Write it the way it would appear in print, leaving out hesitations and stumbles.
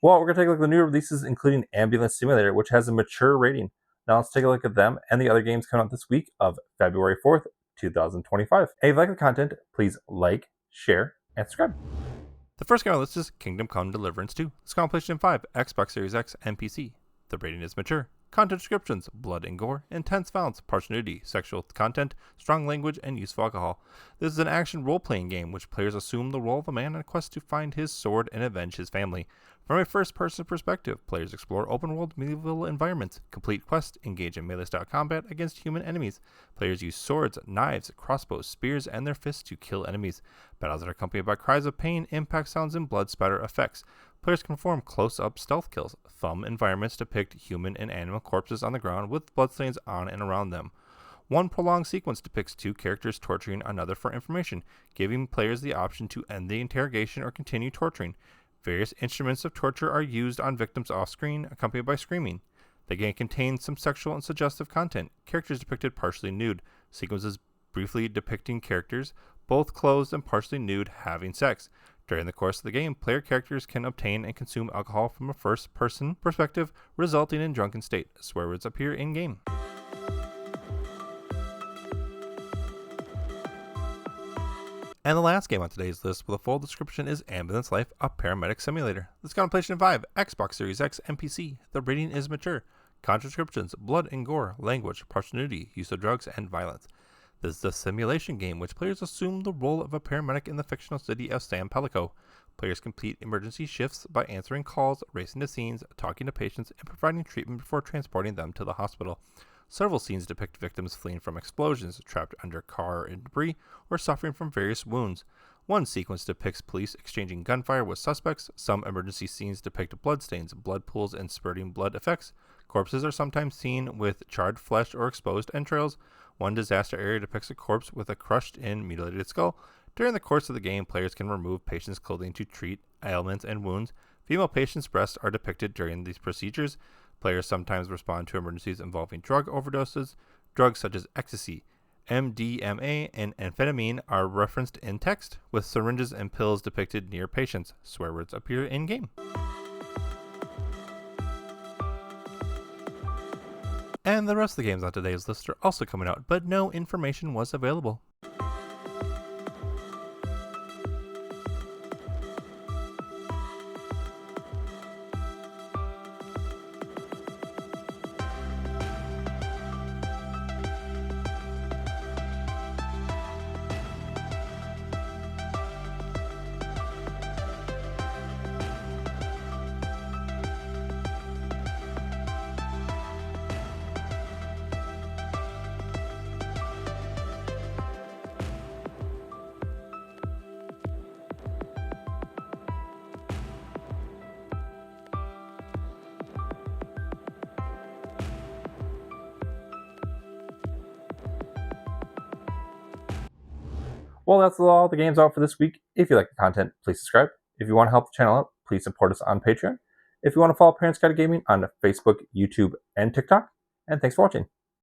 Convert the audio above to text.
Well, we're going to take a look at the new releases, including Ambulance Simulator, which has a mature rating. Now let's take a look at them and the other games coming out this week of February 4th, 2025. If you like the content, please like, share, and subscribe. The first game on the list is Kingdom Come Deliverance 2. It's on PlayStation 5, Xbox Series X, and PC. The rating is mature. Content descriptions: blood and gore, intense violence, partial nudity, sexual content, strong language, and use of alcohol. This is an action role-playing game which players assume the role of a man on a quest to find his sword and avenge his family. From a first-person perspective, players explore open-world medieval environments, complete quests, engage in melee-style combat against human enemies. Players use swords, knives, crossbows, spears, and their fists to kill enemies. Battles are accompanied by cries of pain, impact sounds, and blood spatter effects. Players can perform close-up stealth kills. Thumb environments depict human and animal corpses on the ground with bloodstains on and around them. One prolonged sequence depicts two characters torturing another for information, giving players the option to end the interrogation or continue torturing. Various instruments of torture are used on victims off-screen, accompanied by screaming. The game contains some sexual and suggestive content. Characters depicted partially nude. Sequences briefly depicting characters, both clothed and partially nude, having sex. During the course of the game, player characters can obtain and consume alcohol from a first-person perspective, resulting in drunken state. Swear words appear in-game. And the last game on today's list with a full description is Ambulance Life, a Paramedic Simulator. This got on PlayStation 5, Xbox Series X, and PC. The rating is mature. Content descriptions: blood and gore, language, partial nudity, use of drugs, and violence. This is a simulation game which players assume the role of a paramedic in the fictional city of San Pelico. Players complete emergency shifts by answering calls, racing to scenes, talking to patients, and providing treatment before transporting them to the hospital. Several scenes depict victims fleeing from explosions, trapped under car and debris, or suffering from various wounds. One sequence depicts police exchanging gunfire with suspects. Some emergency scenes depict bloodstains, blood pools, and spurting blood effects. Corpses are sometimes seen with charred flesh or exposed entrails. One disaster area depicts a corpse with a crushed-in, mutilated skull. During the course of the game, players can remove patients' clothing to treat ailments and wounds. Female patients' breasts are depicted during these procedures. Players sometimes respond to emergencies involving drug overdoses. Drugs such as ecstasy, MDMA, and amphetamine are referenced in text, with syringes and pills depicted near patients. Swear words appear in-game. And the rest of the games on today's list are also coming out, but no information was available. Well, that's all the games out for this week. If you like the content, please subscribe. If you want to help the channel out, please support us on Patreon. If you want to follow Parents Guide to Gaming on Facebook, YouTube, and TikTok. And thanks for watching.